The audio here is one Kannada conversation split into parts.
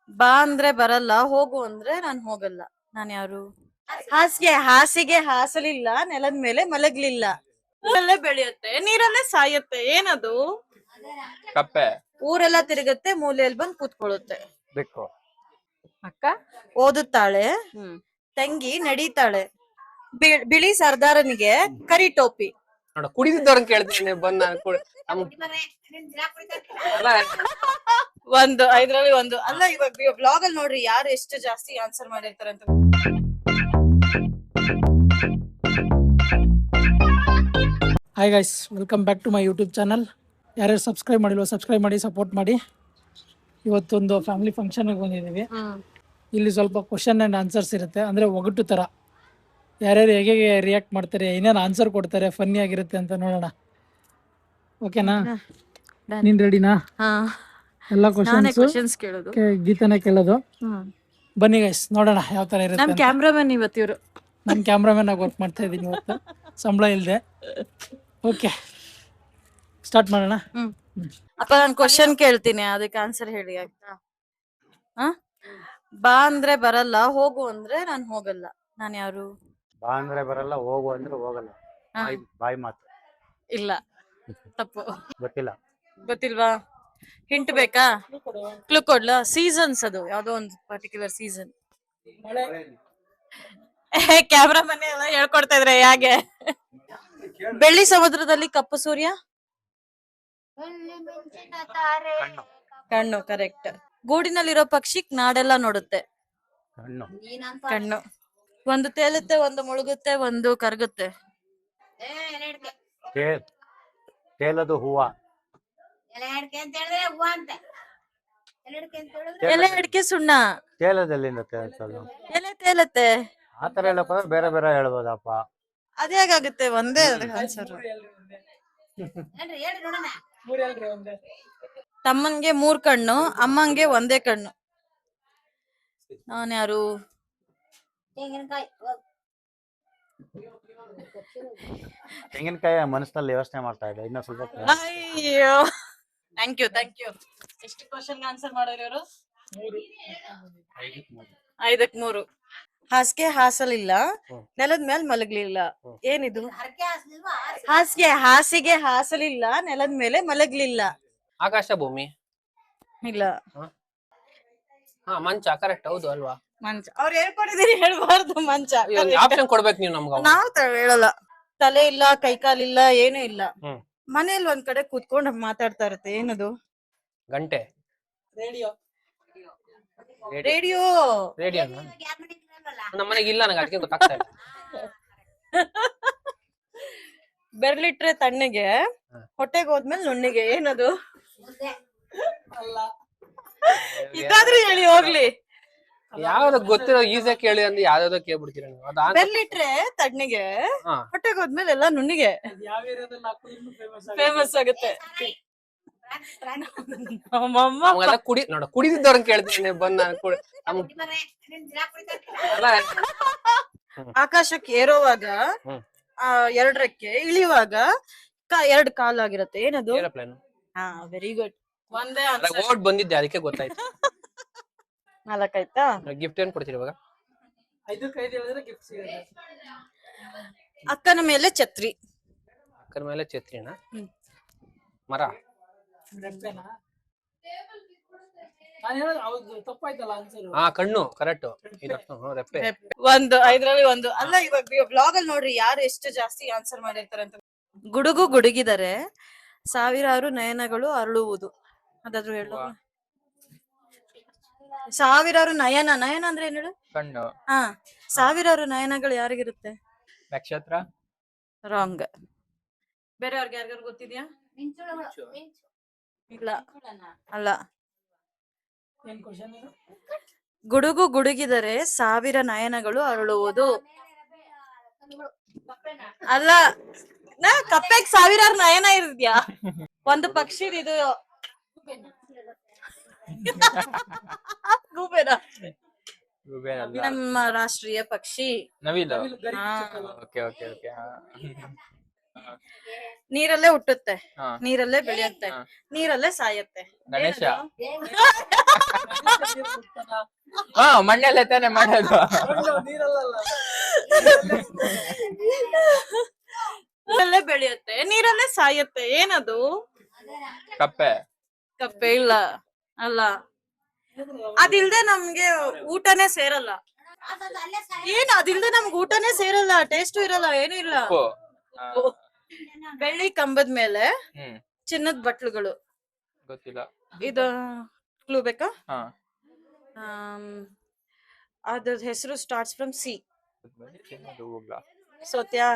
ಬಾ ಅಂದ್ರೆ ಬರಲ್ಲ, ಹೋಗು ಅಂದ್ರೆ ನಾನ್ ಹೋಗಲ್ಲ. ನಾನ್ ಯಾರು? ಹಾಸಿಗೆ ಹಾಸಲಿಲ್ಲ, ನೆಲದ ಮೇಲೆ ಮಲಗ್ಲಿಲ್ಲ. ಊರಲ್ಲೇ ಬೆಳೆಯುತ್ತೆ, ನೀರಲ್ಲೇ ಸಾಯುತ್ತೆ, ಏನದು? ಕಪ್ಪೆ. ಊರೆಲ್ಲ ತಿರುಗುತ್ತೆ, ಮೂಲೆಯಲ್ಲಿ ಬಂದ್ ಕೂತ್ಕೊಳ್ಳುತ್ತೆ. ಬೆಕ್ಕು. ಅಕ್ಕ ಓದುತ್ತಾಳೆ, ತಂಗಿ ನಡೀತಾಳೆ, ಬಿಳಿ ಸರ್ದಾರನಿಗೆ ಕರಿ ಟೋಪಿ. ನೋಡ ಕುಡಿದಿದ್ದವ್ರನ್ನ ಕೇಳ್ತೀನಿ ಬಂದ್ ಅಲ್ಲ ಒಂದು 5ರಲ್ಲಿ 1. ಅಲ್ಲ, ಇವಾಗ ಬ್ಲಾಗ್ ಅಲ್ಲಿ ನೋಡ್ರಿ ಯಾರು ಎಷ್ಟು ಜಾಸ್ತಿ ಆನ್ಸರ್ ಮಾಡಿರ್ತಾರೆ ಅಂತ. Hi guys, welcome back to my YouTube channel. ಯಾರ್ಯಾರು ಸಬ್ಸ್ಕ್ರೈಬ್ ಮಾಡಿಲ್ವೋ ಸಬ್ಸ್ಕ್ರೈಬ್ ಮಾಡಿ, ಸಪೋರ್ಟ್ ಮಾಡಿ. ಇವತ್ತೊಂದು ಫ್ಯಾಮಿಲಿ ಫಂಕ್ಷನ್ಗೆ ಬಂದಿದ್ದೀವಿ. ಇಲ್ಲಿ ಸ್ವಲ್ಪ ಕ್ವಶನ್ ಆ್ಯಂಡ್ ಆನ್ಸರ್ಸ್ ಇರುತ್ತೆ, ಅಂದರೆ ಒಗಟು ಥರ. ಯಾರ್ಯಾರು ಹೇಗೆ ರಿಯಾಕ್ಟ್ ಮಾಡ್ತಾರೆ, ಏನೇನು ಆನ್ಸರ್ ಕೊಡ್ತಾರೆ, ಫನ್ನಿ ಆಗಿರುತ್ತೆ ಅಂತ ನೋಡೋಣ. ಓಕೆನಾ? ನೀನು ರೆಡಿನಾ? ಎಲ್ಲ ಕ್ವಶನ್ಸ್ ಕೇಳೋದು, ಗೀತನೇ ಕೇಳೋದು. ಬನ್ನಿ ಗೈಸ್, ನೋಡೋಣ ಯಾವ ಥರ ಇರುತ್ತೆ. ನಮ್ ಕ್ಯಾಮ್ರಾಮನ್ ಇವತ್ತಿವ್ರು. ನಾನು ಕ್ಯಾಮ್ರಾಮನ್ ಆಗಿ ವರ್ಕ್ ಮಾಡ್ತಾ ಇದ್ದೀನಿ ಇವತ್ತು, ಸಂಬಳ ಇಲ್ಲದೆ. ಓಕೆ, ಸ್ಟಾರ್ಟ್ ಮಾಡೋಣ. ಅಪ್ಪ ನಾನು ಕ್ವಶನ್ ಕೇಳ್ತೀನಿ, ಅದಕ್ಕೆ ಆನ್ಸರ್ ಹೇಳಿ ಆಯ್ತಾ? ಬಾ ಅಂದ್ರೆ ಬರಲ್ಲ, ಹೋಗು ಅಂದ್ರೆ ನಾನ್ ಹೋಗಲ್ಲ. ನಾನ್ ಯಾರು? ಬಾ ಅಂದ್ರೆ ಬರಲ್ಲ, ಹೋಗು ಅಂದ್ರೆ ಹೋಗಲ್ಲ. ಬಾಯಿ ಮಾತು. ಇಲ್ಲ, ತಪ್ಪು. ಗೊತ್ತಿಲ್ವಾ? ಹಿಂಟ್ ಬೇಕಾ? ಕ್ಲೂ ಕೊಡ್ಲಾ? ಸೀಸನ್ಸ್, ಅದು ಯಾವ್ದೋ ಒಂದು ಪರ್ಟಿಕ್ಯುಲರ್ ಸೀಸನ್. ಕ್ಯಾಮ್ರಾಮನ್ ಎಲ್ಲ ಹೇಳ್ಕೊಡ್ತಾ ಇದ್ರೆ ಯಾಕೆ? ಬೆಳ್ಳಿ ಸಮುದ್ರದಲ್ಲಿ ಕಪ್ಪು ಸೂರ್ಯ? ಕಣ್ಣು, ಕರೆಕ್ಟ್. ಗೂಡಿನಲ್ಲಿರೋ ಪಕ್ಷಿ ನಾಡೆಲ್ಲ ನೋಡುತ್ತೆ. ಕಣ್ಣು. ಒಂದು ತೇಲುತ್ತೆ, ಒಂದು ಮುಳುಗುತ್ತೆ, ಒಂದು ಕರಗುತ್ತೆ. ತೇಲದು ಹೂವ. ಎಲೆ ಅಡಿಕೆ ಸುಣ್ಣ. ತೇಲದಲ್ಲಿಂದ ತೇಲ್ಸೋದು. ಎಲೆ ತೇಲತ್ತೆ. ಆತರ ಹೇಳಕ್ ಹೋದ್ರೆ ಬೇರೆ ಬೇರೆ ಹೇಳ್ಬೋದಪ್ಪ. ಅದೇಗಾಗುತ್ತೆ? ಒಂದೇ ಆನ್ಸರ್. ತಮ್ಮನ್ಗೆ 3 ಕಣ್ಣು, ಅಮ್ಮಂಗೆ ಒಂದೇ ಕಣ್ಣು. ನಾನ್ ಯಾರು? ತೆಂಗಿನಕಾಯಿ ಮನಸ್ಸಿನಲ್ಲಿ ಯೋಚನೆ ಮಾಡ್ತಾ ಇದ್ದೆ, ಇನ್ನ ಸ್ವಲ್ಪ. ಅಯ್ಯೋ, ಥ್ಯಾಂಕ್ ಯು. ಎಷ್ಟು ಕ್ವಶನ್ ಆನ್ಸರ್ ಮಾಡೋರು ಇವರು? 5ಕ್ಕೆ 3. ಹಾಸಿಗೆ ಹಾಸಲಿಲ್ಲ, ನೆಲದ ಮೇಲೆ ಮಲಗ್ಲಿಲ್ಲ, ಏನಿದು? ಹಾಸಿಗೆ ಹಾಸಲಿಲ್ಲ, ನೆಲದ ಮೇಲೆ ಮಲಗ್ಲಿಲ್ಲ. ಆಕಾಶ ಭೂಮಿ. ಇಲ್ಲ. ಮಂಚ. ಕರೆಕ್ಟ್, ಹೌದು ಅಲ್ವಾ? ಮಂಚ. ಅವ್ರು ಹೇಳ್ಕೊಟ್ಟಿದೀರಿ, ಹೇಳ್ಬಾರ್ದು. ಮಂಚ ಆಪ್ಷನ್ ಕೊಡ್ಬೇಕು ನೀವು ನಮ್ಗ. ನಾವ್ ಹೇಳಲ್ಲ. ತಲೆ ಇಲ್ಲ, ಕೈ ಕಾಲಿಲ್ಲ, ಏನೂ ಇಲ್ಲ. ಮನೇಲಿ ಒಂದ್ ಕಡೆ ಕೂತ್ಕೊಂಡು ಮಾತಾಡ್ತಾ ಇರುತ್ತೆ, ಏನದು? ಗಂಟೆ. ರೇಡಿಯೋ. ರೇಡಿಯೋ ನಮ್ಮ ಮನೆಗೆ ಇಲ್ಲ, ನನಗೆ ಅದಕ್ಕೆ ಗೊತ್ತಾಗ್ತಾ ಇಲ್ಲ. ಬೆರ್ಲಿಟ್ರೆ ತಣ್ಣಗೆ, ಹೊಟ್ಟೆಗೆ ಹೋದ್ಮೇಲೆ ನುಣ್ಣಿಗೆ, ಏನದು? ಇದಾದ್ರೂ ಹೇಳಿ ಹೋಗ್ಲಿ. ಯಾವ್ದು ಗೊತ್ತಿರೋ ಈಸಿಯಾಗಿ ಕೇಳಿ ಅಂದ್ರೆ ಯಾವ್ದಾವ್ದು ಕೇಳ್ಬಿಡ್ತೀರ ನೀವು. ಬೆರ್ಲಿಟ್ರೆ ತಣ್ಣಗೆ, ಹೊಟ್ಟೆಗೆ ಹೋದ್ಮೇಲೆ ಎಲ್ಲ ನುಣ್ಣಿಗೆ ಫೇಮಸ್ ಆಗುತ್ತೆ. ಕುಡಿದಿದ್ದವ್ರನ್ನ ಕೇಳ್ತೀನಿ ಬಂದ್ ಆಕಾಶಕ್ಕೆ ಏರೋವಾಗ 2 ರೆಕ್ಕೆ, ಇಳಿಯುವಾಗ 2 ಕಾಲಾಗಿರುತ್ತೆ, ಏನದು? ಏರೋಪ್ಲೇನ್. Very good. ಒಂದೇ ಓಡ್ ಬಂದಿದ್ದೆ, ಅದಕ್ಕೆ ಗೊತ್ತಾಯ್ತು. 4 ಆಯ್ತಾ? ಗಿಫ್ಟ್ ಏನ್ ಕೊಡ್ತೀರಿ ಇವಾಗ? 5ಕ್ಕೆ 5 ಹೇಳಿದ್ರೆ ಗಿಫ್ಟ್ ಸಿಗುತ್ತೆ. ಅಕ್ಕನ ಮೇಲೆ ಛತ್ರಿ. ಅಕ್ಕನ ಮೇಲೆ ಛತ್ರಿನ? ಮರ. ಕಣ್ಣು, ಕರೆಕ್ಟ್. ಒಂದು 5ರಲ್ಲಿ 1. ಅಲ್ಲ, ಇವಾಗ ಬ್ಲಾಗ್ ಅಲ್ಲಿ ನೋಡ್ರಿ ಯಾರು ಎಷ್ಟು ಜಾಸ್ತಿ ಆನ್ಸರ್ ಮಾಡಿರ್ತಾರೆ ಅಂತ. ಗುಡುಗು ಗುಡುಗಿದರೆ ಸಾವಿರಾರು ನಯನಗಳು ಅರಳುವುದು. ಅದಾದ್ರೂ ಹೇಳು. ಸಾವಿರಾರು ನಯನ ಅಂದ್ರೆ ಏನ್ ಹೇಳು? ಕಣ್ಣು. ಸಾವಿರಾರು ನಯನಗಳು ಯಾರಿಗಿರುತ್ತೆ? ನಕ್ಷತ್ರ. ರಾಂಗ್. ಬೇರೆಯವ್ರಿಗೆ ಯಾರಿಗಾರು ಗೊತ್ತಿದ್ಯಾ? ಇಲ್ಲ, ಅಲ್ಲ. ಗುಡುಗು ಗುಡುಗಿದರೆ ಸಾವಿರ ನಯನಗಳು ಅರಳುವುದು. ಅಲ್ಲ, ಕಪ್ಪೆಗೆ ಸಾವಿರಾರು ನಯನ ಇದ್ಯಾ? ಒಂದು ಪಕ್ಷಿ ಇದು. ಗೂಬೆನಾ? ನಮ್ಮ ರಾಷ್ಟ್ರೀಯ ಪಕ್ಷಿ ನವಿಲು. ನೀರಲ್ಲೇ ಹುಟ್ಟುತ್ತೆ, ಹಾ. ನೀರಲ್ಲೇ ಬೆಳೆಯುತ್ತೆ, ಹಾ. ನೀರಲ್ಲೇ ಸಾಯುತ್ತೆ. ಗಣೇಶ. ಏನದು? ಹಾ, ಮಣ್ಣಲ್ಲೇ ತಾನೆ ಮಾಡೋದು. ನೀರಲ್ಲೇ ಬೆಳೆಯುತ್ತೆ, ನೀರಲ್ಲೇ ಸಾಯುತ್ತೆ. ಏನದು? ಕಪ್ಪೆ. ಕಪ್ಪೆ ಇಲ್ಲ, ಅಲ್ಲ. ಅದಿಲ್ದೆ ನಮ್ಗೆ ಊಟನೇ ಸೇರಲ್ಲ. ಏನ್ ಅದಿಲ್ದೆ ನಮ್ಗೆ ಊಟನೇ ಸೇರಲ್ಲ, ಟೇಸ್ಟು ಇರಲ್ಲ, ಏನೂ ಇಲ್ಲ. ಉಪ್ಪು. ಆ, ಬೆಳ್ಳಿ ಕಂಬದ ಮೇಲೆ ಹ್ಮ್ ಚಿನ್ನದ ಬಟ್ಲುಗಳು. ಗೊತ್ತಿಲ್ಲ. ಇದು ಕ್ಲೂ ಬೇಕಾ? ಹಾ. ಅದ್ರ ಹೆಸರು ಸ್ಟಾರ್ಟ್ಸ್ ಫ್ರಮ್ ಸಿ. ಚಿನ್ನದ ಹೂಗ್ಲ. ಸೋತ್ಯಾ?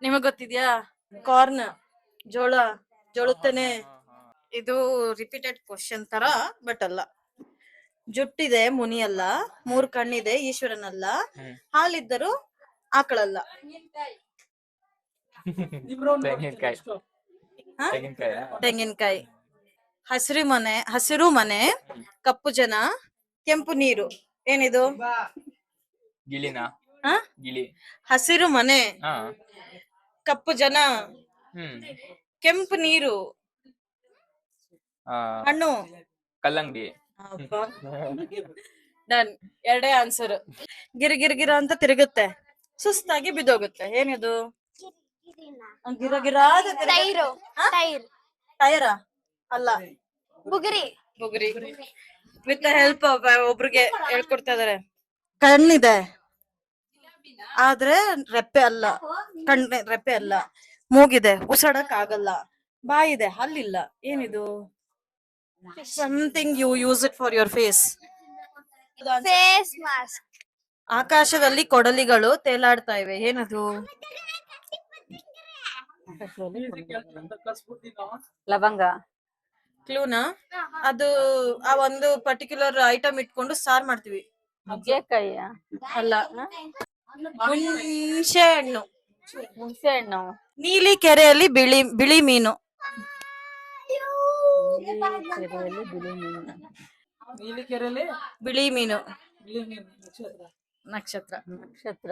ನಿಮಗ್ ಗೊತ್ತಿದ್ಯಾ? ಕಾರ್ನ್, ಜೋಳ, ಜೋಳುತ್ತೇನೆ. ಇದು ರಿಪೀಟೆಡ್ ಕ್ವಶನ್ ತರ ಬಟ್ ಅಲ್ಲ. ಜುಟ್ಟಿದೆ ಮುನಿ ಅಲ್ಲ, 3 ಕಣ್ಣಿದೆ ಈಶ್ವರನಲ್ಲ, ಹ್ಮ್. ಹಾಲಿದ್ದರು ಆಕಳಲ್ಲ. ತೆಂಗಿನಕಾಯಿ. ಹಾ? ತೆಂಗಿನಕಾಯಿ. ತೆಂಗಿನಕಾಯಿ. ಹಸಿರು ಮನೆ, ಕಪ್ಪು ಜನ, ಕೆಂಪು ನೀರು. ಏನಿದು? ಗಿಳಿನ. ಹಾ? ಗಿಳಿ. ಹಸಿರು ಮನೆ, ಹಾ. ಕಪ್ಪು ಜನ, ಹ್ಮ್. ಕೆಂಪು ನೀರು, ಆ, ಹಣ್ಣು. ಕಲ್ಲಂಗಡಿ. ಡನ್. 2 ಆನ್ಸರ್. ಗಿರ ಅಂತ ತಿರುಗುತ್ತೆ, ಸುಸ್ತಾಗಿ ಬಿದ್ದೋಗುತ್ತೆ. ಏನಿದು? ಗಿರಗಿರಾದ ಟೈರು. ಟೈರ್. ಟೈರ ಅಲ್ಲ. ಬುಗುರಿ. ಬುಗುರಿ. ವಿತ್ ಹೆಲ್ಪ್ ಒಬ್ರಿಗೆ ಹೇಳ್ಕೊಡ್ತಾ ಇದಾರೆ. ಕಣ್ಣಿದೆ ಆದ್ರೆ ರೆಪ್ಪೆ ಅಲ್ಲ, ರೆಪ್ಪೆ ಅಲ್ಲ. ಮೂಗಿದೆ, ಉಸಡಕ್ ಆಗಲ್ಲ. ಬಾಯಿದೆ, ಹಲ್ಲಿಲ್ಲ. ಏನಿದು? Something you use it for your face. Face mask. ಆಕಾಶದಲ್ಲಿ ಕೊಡಲಿಗಳು ತೇಲಾಡ್ತಾ ಇವೆ. ಏನದು? ಲವಂಗ. ಕ್ಲೂನಾ? ಅದು ಆ ಒಂದು ಪರ್ಟಿಕ್ಯುಲರ್ ಐಟಮ್ ಇಟ್ಕೊಂಡು ಸಾರ್ ಮಾಡ್ತೀವಿ. ನುಗ್ಗೆಕಾಯಿ. ಅಲ್ಲ. ಹುಣಸೆ ಹಣ್ಣು. ಹುಣಸೆ ಹಣ್ಣು. ನೀಲಿ ಕೆರೆಯಲ್ಲಿ ಬಿಳಿ ಮೀನು. ಕೆರೆಯಲ್ಲಿ ಬಿಳಿ ಮೀನು. ನೀಲಿ ಕೆರೆಯಲ್ಲಿ ಬಿಳಿ ಮೀನು. ಬಿಳಿ ಮೀನು. ನಕ್ಷತ್ರ. ನಕ್ಷತ್ರ. ನಕ್ಷತ್ರ.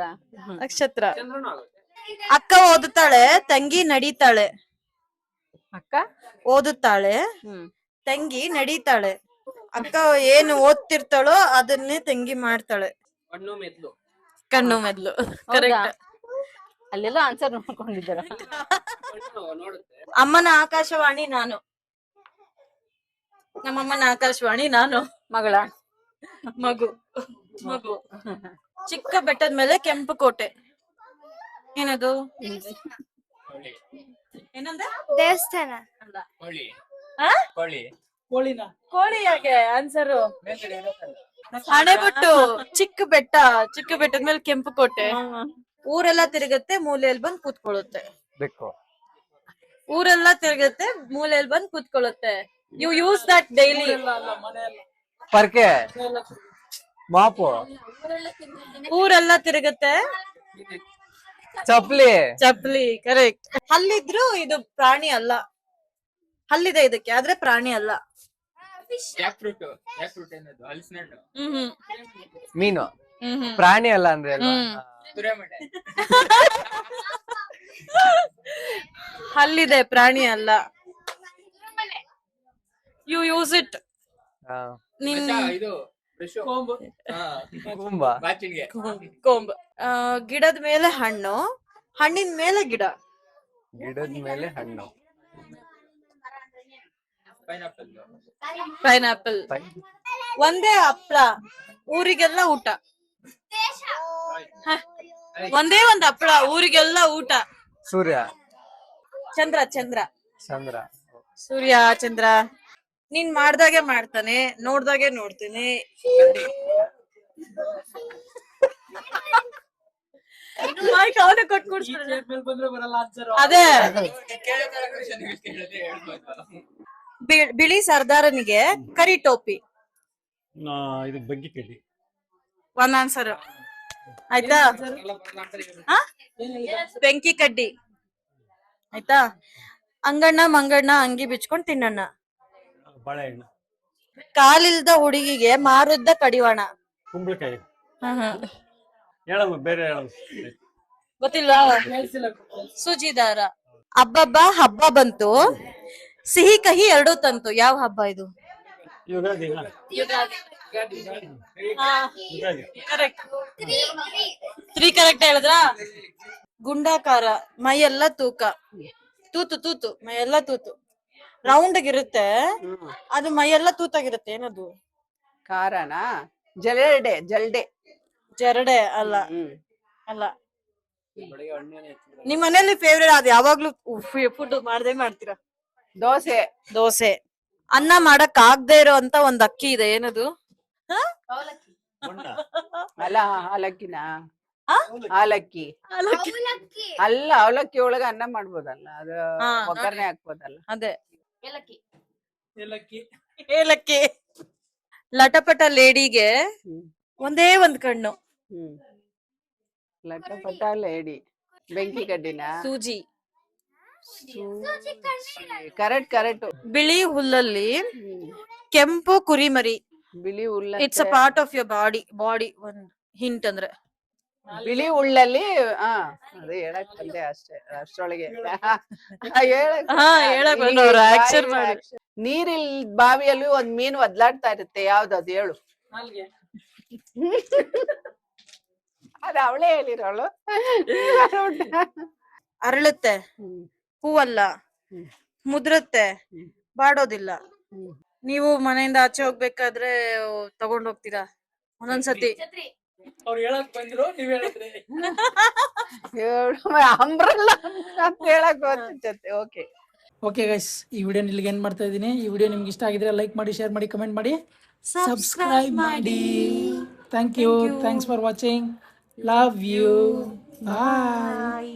ನಕ್ಷತ್ರ. ಚಂದ್ರನೂ ಆಗುತ್ತೆ. ಅಕ್ಕ ಓದುತ್ತಾಳೆ, ತಂಗಿ ನಡೀತಾಳೆ. ಅಕ್ಕ ಓದುತ್ತಾಳೆ, ಹ್ಮ್ ತಂಗಿ ನಡೀತಾಳೆ. ಅಕ್ಕ ಏನು ಓದ್ತಿರ್ತಾಳೋ ಅದನ್ನೇ ತಂಗಿ ಮಾಡ್ತಾಳೆ. ಹಣ್ಣು ಮೆದ್ಲು. ಕಣ್ಣು ಮೆದ್ಲು. ಹೌದಾ? ಕರೆಕ್ಟ್. ಅಲ್ಲೆಲ್ಲ ಆನ್ಸರ್ ನೋಡ್ಕೊಂಡಿದ್ದಾರ. ನೋಡುತ್ತೆ. ಅಮ್ಮನ ಆಕಾಶವಾಣಿ ನಾನು. ನಮ್ಮಮ್ಮನ ಆಕಾಶವಾಣಿ ನಾನು. ಮಗಳ. ಮಗು. ಮಗು. ಚಿಕ್ಕ ಬೆಟ್ಟದ ಮೇಲೆ ಕೆಂಪು ಕೋಟೆ. ಏನದು? ಏನಂದ? ದೇವಸ್ಥಾನ. ಅಲ್ಲ. ಕೋಳಿ. ಆ? ಕೋಳಿ. ಕೋಳಿನ. ಕೋಳಿ ಯಾಕೆ ಆನ್ಸರು? ಹಣೆಬಟ್ಟು. ಚಿಕ್ಕ ಬೆಟ್ಟದ ಮೇಲೆ ಕೆಂಪು ಕೋಟೆ. ಊರೆಲ್ಲ ತಿರುಗತ್ತೆ, ಮೂಲೆಯಲ್ಲಿ ಬಂದ್ ಕೂತ್ಕೊಳ್ಳುತ್ತೆ. ಬೆಕ್ಕು. ಊರೆಲ್ಲ ತಿರುಗತ್ತೆ, ಮೂಲೆಯಲ್ಲಿ ಬಂದ್ ಕೂತ್ಕೊಳ್ಳುತ್ತೆ. You use that daily. ಅಲ್ಲ ಮನೆಯಲ್ಲ. ಪರ್ಕೆ. ಮಾಪು. ಊರೆಲ್ಲ ತಿರುಗತ್ತೆ. ಚಪ್ಲಿ. ಚಪ್ಲಿ. ಕರೆಕ್ಟ್. ಹಲ್ಲಿದ್ರು ಇದು ಪ್ರಾಣಿ ಅಲ್ಲ. ಹಲ್ಲಿದೆ ಇದಕ್ಕೆ ಆದ್ರೆ ಪ್ರಾಣಿ ಅಲ್ಲ. ಜಾಕ್ಫ್ರೂಟ್. ಜಾಕ್ಫ್ರೂಟ್ ಏನದು? ಹಲಸಿನ ಹಣ್ಣು. ಹ್ಮ್ ಮೀನು. ಹ್ಮ್ ಪ್ರಾಣಿ ಅಲ್ಲ ಅಂದ್ರೆ ಅಲ್ವಾ? ಹ್ಮ್. ತುರೆಮಣೆ. ಹಲ್ಲಿದೆ, ಪ್ರಾಣಿ ಅಲ್ಲ. You use it. ಆ, ನಿನ್ ಇದು ಬ್ರಷ್. ಕೊಂಬು. ಕುಂಬ. ಬಾಚಿನ್ಗೆ. ಕೊಂಬ್. ಗಿಡದ ಮೇಲೆ ಹಣ್ಣು, ಹಣ್ಣಿನ ಮೇಲೆ ಗಿಡ. ಗಿಡದ ಮೇಲೆ ಹಣ್ಣು. ಪೈನಾಪಲ್. ಪೈನಾಪಲ್. ಒಂದೇ ಹಪ್ಳ, ಊರಿಗೆಲ್ಲ ಊಟ. ಹ, ಒಂದೇ ಒಂದ್ ಹಪ್ಳ, ಊರಿಗೆಲ್ಲ ಊಟ. ಸೂರ್ಯ. ಚಂದ್ರ. ಚಂದ್ರ. ಚಂದ್ರ. ಸೂರ್ಯ, ಚಂದ್ರ. ನೀನ್ ಮಾಡ್ದಾಗೆ ಮಾಡ್ತಾನೆ, ನೋಡ್ದಾಗೆ ನೋಡ್ತೀನಿ. ಅವನೇ ಕೊಟ್ಕೊಡ್ತಾನೆ. ಮೇಲೆ ಬಂದ್ರೆ ಬರಲ್ಲ ಆನ್ಸರ್. ಅದೇ ಕೇಳೋ ತರ question ಕೇಳಿದ್ರೆ ಹೇಳ್ಬೋದು. ಬಿಳಿ ಸರ್ದಾರನಿಗೆ ಕರಿ ಟೋಪಿ. ಇದು ಬಗ್ಗೆ ಕೇಳಿ. ಒಂದ್ ಆನ್ಸರ್ ಆಯ್ತಾ? ಆ? ಬೆಂಕಿ ಕಡ್ಡಿ. ಆಯ್ತಾ? ಅಂಗಣ್ಣ ಮಂಗಣ್ಣ ಅಂಗಿ ಬಿಚ್ಕೊಂಡ್ ತಿನ್ನಣ್ಣ. ಬಾಳೆಹಣ್ಣು. ಕಾಲಿಲ್ದ ಹುಡುಗಿಗೆ ಮಾರುದ್ದ ಕಡಿವಾಣ. ಕುಂಬಳಕಾಯಿ. ಹ್ಮ್. ಹೇಳಮ್ಮ ಬೇರೆ ಹೇಳಮ್ಮ. ಗೊತ್ತಿಲ್ವಾ? ಸೂಜಿ ದಾರ. ಹಬ್ಬ ಹಬ್ಬ ಬಂತು, ಸಿಹಿ ಕಹಿ ಎರಡೂ ತಂತು. ಯಾವ ಹಬ್ಬ ಇದು? ಯುಗಾದಿನ ಯುಗಾದಿ. ಯುಗಾದಿ ಕರೆಕ್ಟ್. 3 ಕರೆಕ್ಟ್ ಹೇಳಿದ್ರಾ? ಗುಂಡಾಕಾರ, ಮೈಯೆಲ್ಲ ತೂಕ. ತೂತು ಮೈಯೆಲ್ಲ ತೂತು. ರೌಂಡ್ ಇರುತ್ತೆ, ಅದು ಮೈಯೆಲ್ಲ ತೂತಾಗಿರುತ್ತೆ. ಏನದು? ಕಾರಣ ಜಲ್ಡೆ ಜಲ್ಡೆ ಜರಡೆ ಅಲ್ಲ. ಹ್ಮ್ ಅಲ್ಲ. ನಿಮ್ ಮನೇಲಿ ಫೇವ್ರೇಟ್ ಅದು ಯಾವಾಗ್ಲೂ ಫುಡ್ ಮಾಡ್ತೀರಾ? ದೋಸೆ ದೋಸೆ. ಅನ್ನ ಮಾಡಕ್ ಆಗದೆ ಇರೋ ಅಂತ ಒಂದ್ ಅಕ್ಕಿ ಇದೆ. ಏನದು? ಅಲ್ಲ ಅವಲಕ್ಕಿನ ಆ? ಅವಲಕ್ಕಿ ಅವಲಕ್ಕಿ. ಅಲ್ಲ ಅವಲಕ್ಕಿ ಒಳಗ ಅನ್ನ ಮಾಡ್ಬೋದಲ್ಲ, ಅದು ಹಾ, ಒಗ್ಗರಣೆ ಹಾಕ್ಬೋದಲ್ಲ. ಅದೇ ಏಲಕ್ಕಿ. ಏಲಕ್ಕಿ. ಲಟಪಟ ಲೇಡಿಗೆ ಹ್ಮ್ ಒಂದೇ ಒಂದ್ ಕಣ್ಣು. ಹ್ಮ್ ಲಟಪಟ ಲೇಡಿ ಬೆಂಕಿ ಕಡ್ಡಿನ ಸೂಜಿ. ಕರೆಕ್ಟ್ ಬಿಳಿ ಹುಲ್ಲಲ್ಲಿ ಕೆಂಪು ಕುರಿಮರಿ. ಬಿಳಿ ಹುಲ್ಲ it's a part of your body. ಒಂದ್ ಹಿಂಟ್ ಅಂದ್ರೆ ಬಿಳಿ ಹುಳ್ಳಲ್ಲಿ ಅದು ಹೇಳಕ್ ಬಂದೆ ಅಷ್ಟೇ ಅಷ್ಟ್ರೊಳಗೆ. ಹೇಳಕ್ ಬಂದವ್ರು action ಮಾಡಿ. ನೀರಿಲ್ ಬಾವಿಯಲ್ಲಿ ಒಂದ್ ಮೀನು ಒದ್ಲಾಡ್ತಾ ಇರುತ್ತೆ, ಯಾವ್ದದು ಹೇಳು? ಅದ ಅವಳೇ ಹೇಳಿರೋಳು. ಅರಳುತ್ತೆ, ಹೂವಲ್ಲ, ಹ್ಮ್. ಮುದ್ರತ್ತೆ, ಹ್ಮ್. ಬಾಡೋದಿಲ್ಲ. ಹ್ಮ್. ನೀವು ಮನೆಯಿಂದ ಆಚೆ ಹೋಗ್ಬೇಕಾದ್ರೆ ತಗೊಂಡ್ ಹೋಗ್ತೀರಾ ಒಂದೊಂದ್ಸತಿ. ಅವ್ರು ಹೇಳಕ್ ಬಂದ್ರು, ನೀವ್ ಹೇಳಿದ್ರಿ. ಅಂಬ್ರಲ್ಲ ಅಂತ ಹೇಳಕ್ ಗೊತ್ತಿರುತ್ತೆ. ಓಕೆ ಓಕೆ ಗೈಸ್, ಈ ವಿಡಿಯೋ ಇಲ್ಲಿಗೆ ಏನ್ ಮಾಡ್ತಾ ಇದೀನಿ. ಈ ವಿಡಿಯೋ ನಿಮ್ಗೆ ಇಷ್ಟ ಆಗಿದ್ರೆ ಲೈಕ್ ಮಾಡಿ, ಶೇರ್ ಮಾಡಿ, ಕಮೆಂಟ್ ಮಾಡಿ, ಸಬ್ಸ್ಕ್ರೈಬ್ ಮಾಡಿ. Thank you. Thanks for watching. Love you. Bye.